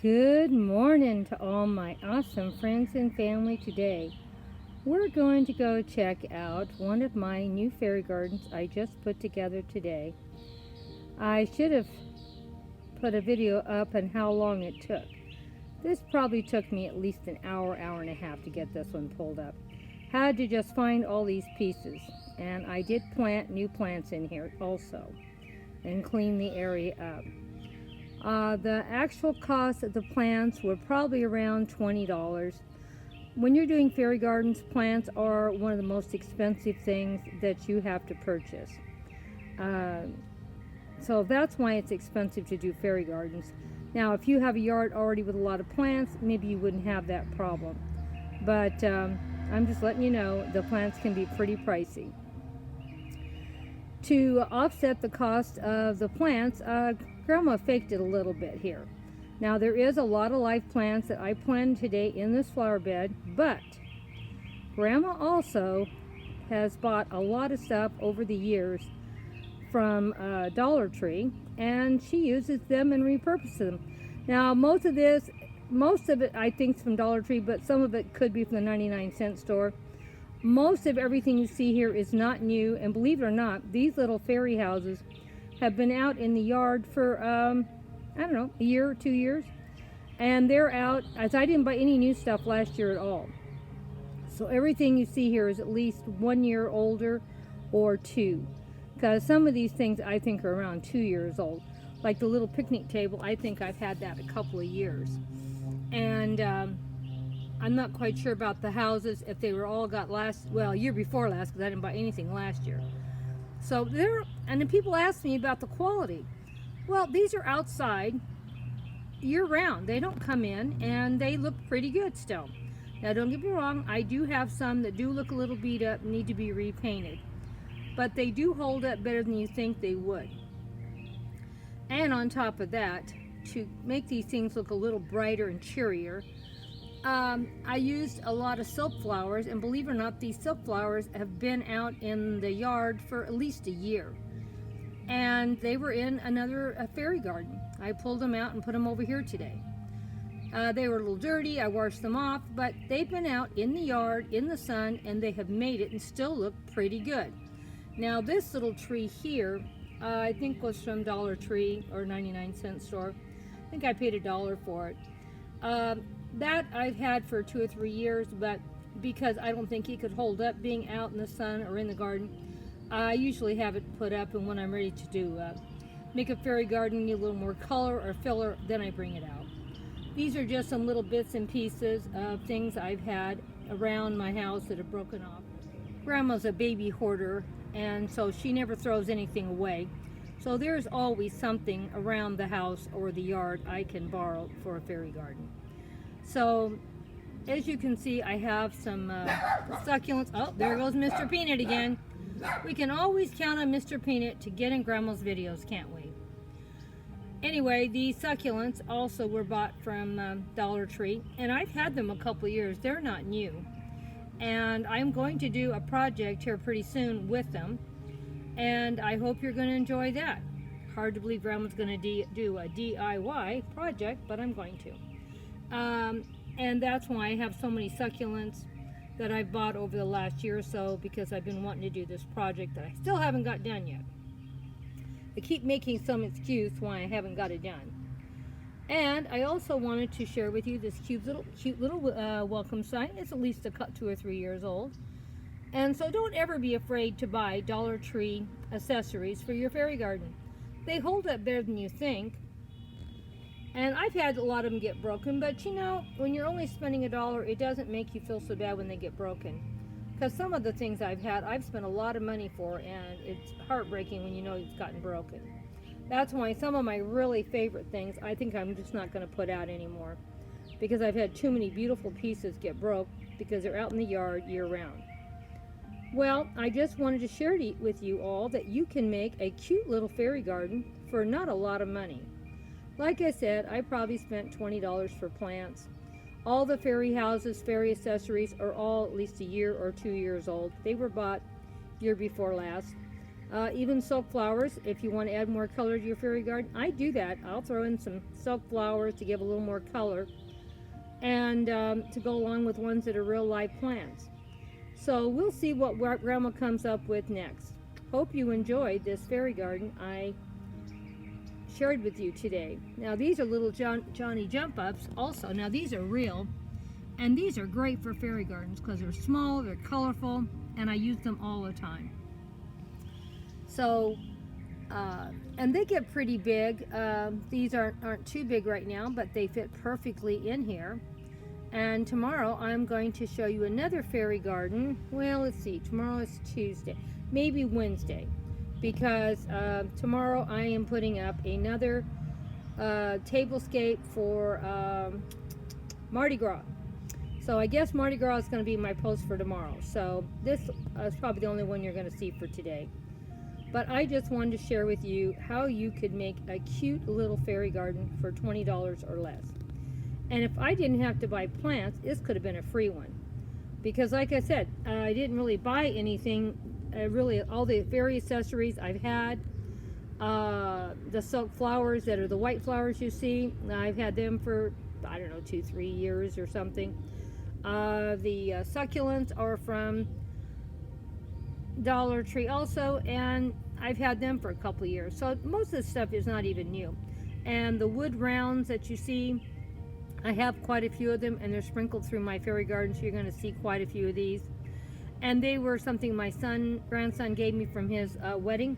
Good morning to all my awesome friends and family today. We're going to go check out one of my new fairy gardens I just put together today. I should have put a video up on how long it took. This probably took me at least an hour, hour and a half to get this one pulled up. Had to just find all these pieces, and I did plant new plants in here also and clean the area up. The actual cost of the plants were probably around $20. When you're doing fairy gardens, plants are one of the most expensive things that you have to purchase. Uh, so that's why it's expensive to do fairy gardens. Now, if you have a yard already with a lot of plants, maybe you wouldn't have that problem. But I'm just letting you know the plants can be pretty pricey. To offset the cost of the plants, Grandma faked it a little bit here. Now there is a lot of live plants that I planted today in this flower bed, but Grandma also has bought a lot of stuff over the years from Dollar Tree, and she uses them and repurposes them. Now most of it I think is from Dollar Tree, but some of it could be from the 99-cent store. Most of everything you see here is not new, and believe it or not, these little fairy houses have been out in the yard for, I don't know, a year or 2 years. And they're out, as I didn't buy any new stuff last year at all. So everything you see here is at least 1 year older or 2. Because some of these things I think are around 2 years old. Like the little picnic table, I think I've had that a couple of years. And I'm not quite sure about the houses, if they were all got year before last, because I didn't buy anything last year. So and then people ask me about the quality. Well, these are outside year round. They don't come in, and they look pretty good still. Now, don't get me wrong, I do have some that do look a little beat up and need to be repainted. But they do hold up better than you think they would. And on top of that, to make these things look a little brighter and cheerier, I used a lot of silk flowers, and believe it or not, these silk flowers have been out in the yard for at least a year. And they were in a fairy garden. I pulled them out and put them over here today. They were a little dirty, I washed them off, but they've been out in the yard, in the sun, and they have made it and still look pretty good. Now this little tree here, I think was from Dollar Tree or 99-cent store. I think I paid $1 for it. That I've had for 2 or 3 years, but because I don't think it could hold up being out in the sun or in the garden, I usually have it put up, and when I'm ready to make a fairy garden, need a little more color or filler, then I bring it out. These are just some little bits and pieces of things I've had around my house that have broken off. Grandma's a baby hoarder, and so she never throws anything away. So there's always something around the house or the yard I can borrow for a fairy garden. So, as you can see, I have some succulents. Oh, there goes Mr. Peanut again. We can always count on Mr. Peanut to get in Grandma's videos, can't we? Anyway, these succulents also were bought from Dollar Tree, and I've had them a couple of years. They're not new. And I'm going to do a project here pretty soon with them, and I hope you're going to enjoy that. Hard to believe Grandma's going to do a DIY project, but I'm going to. And that's why I have so many succulents that I've bought over the last year or so, because I've been wanting to do this project that I still haven't got done yet. I keep making some excuse why I haven't got it done. And I also wanted to share with you this cute little welcome sign. It's at least 2 or 3 years old. And so don't ever be afraid to buy Dollar Tree accessories for your fairy garden. They hold up better than you think. And I've had a lot of them get broken, but you know, when you're only spending $1, it doesn't make you feel so bad when they get broken. Because some of the things I've had, I've spent a lot of money for, and it's heartbreaking when you know it's gotten broken. That's why some of my really favorite things, I think I'm just not going to put out anymore. Because I've had too many beautiful pieces get broke because they're out in the yard year round. Well, I just wanted to share with you all that you can make a cute little fairy garden for not a lot of money. Like I said, I probably spent $20 for plants. All the fairy houses, fairy accessories are all at least a year or 2 years old. They were bought year before last. even silk flowers if you want to add more color to your fairy garden. I do that. I'll throw in some silk flowers to give a little more color, and to go along with ones that are real live plants. So we'll see what Grandma comes up with next. Hope you enjoyed this fairy garden I shared with you today. Now these are little Johnny jump ups also. Now these are real, and these are great for fairy gardens because they're small, they're colorful, and I use them all the time. So and they get pretty big. These aren't too big right now, but they fit perfectly in here. And tomorrow I'm going to show you another fairy garden. Well, let's see, tomorrow is Tuesday, maybe Wednesday, because tomorrow I am putting up another tablescape for Mardi Gras. So I guess Mardi Gras is going to be my post for tomorrow. So this is probably the only one you're going to see for today. But I just wanted to share with you how you could make a cute little fairy garden for $20 or less. And if I didn't have to buy plants, this could have been a free one. Because like I said, I didn't really buy anything, really all the fairy accessories I've had. The silk flowers that are the white flowers you see, I've had them for, I don't know, 2-3 years or something. The succulents are from Dollar Tree also, and I've had them for a couple of years. So most of the stuff is not even new. And the wood rounds that you see, I have quite a few of them, and they're sprinkled through my fairy garden, so you're going to see quite a few of these. And they were something my grandson gave me from his wedding.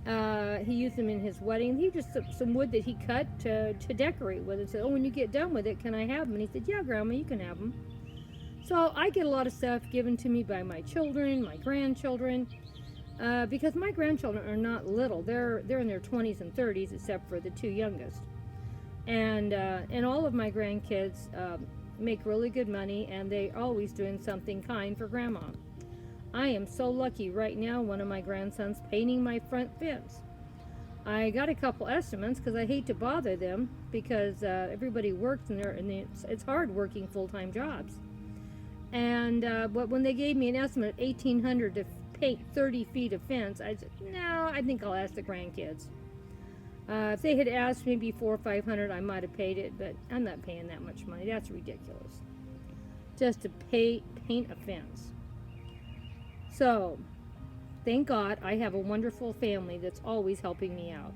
He used them in his wedding. He just took some wood that he cut to decorate with it. Said, "Oh, when you get done with it, can I have them?" And he said, "Yeah, Grandma, you can have them." So I get a lot of stuff given to me by my children, my grandchildren, because my grandchildren are not little. They're in their 20s and 30s, except for the two youngest. And all of my grandkids make really good money, and they're always doing something kind for Grandma. I am so lucky right now. One of my grandsons painting my front fence. I got a couple estimates because I hate to bother them because everybody works and it's hard working full-time jobs. And but when they gave me an estimate of $1,800 to paint 30 feet of fence, I said, no, I think I'll ask the grandkids. If they had asked me before $500, I might have paid it, but I'm not paying that much money. That's ridiculous. Just to paint a fence. So, thank God I have a wonderful family that's always helping me out.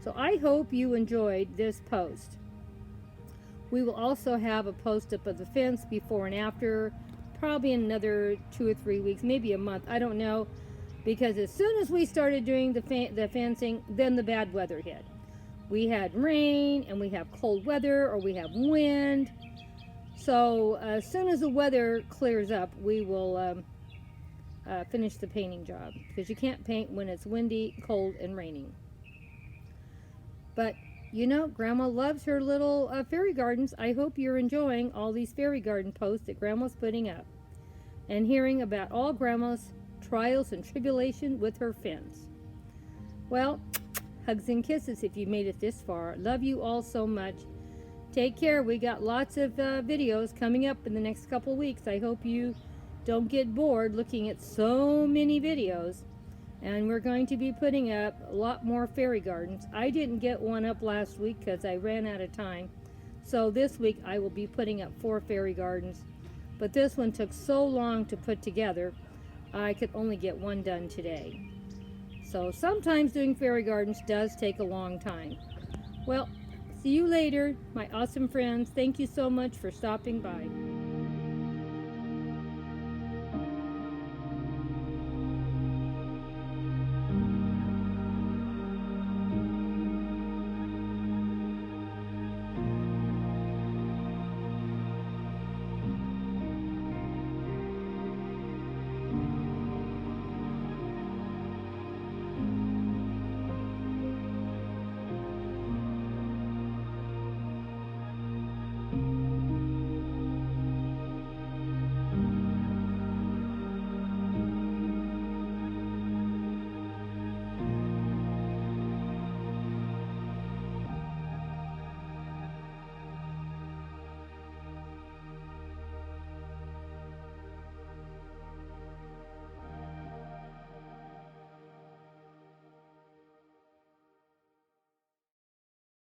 So I hope you enjoyed this post. We will also have a post up of the fence before and after, probably in another 2 or 3 weeks, maybe a month. I don't know. Because as soon as we started doing the fencing, then the bad weather hit. We had rain, and we have cold weather, or we have wind. So as soon as the weather clears up, we will finish the painting job. Because you can't paint when it's windy, cold, and raining. But, you know, Grandma loves her little fairy gardens. I hope you're enjoying all these fairy garden posts that Grandma's putting up. And hearing about all Grandma's trials and tribulation with her fence. Well, hugs and kisses if you made it this far. Love you all so much. Take care. We got lots of videos coming up in the next couple weeks. I hope you don't get bored looking at so many videos. And we're going to be putting up a lot more fairy gardens. I didn't get one up last week because I ran out of time. So this week I will be putting up 4 fairy gardens. But this one took so long to put together, I could only get one done today. So sometimes doing fairy gardens does take a long time. Well, see you later, my awesome friends. Thank you so much for stopping by.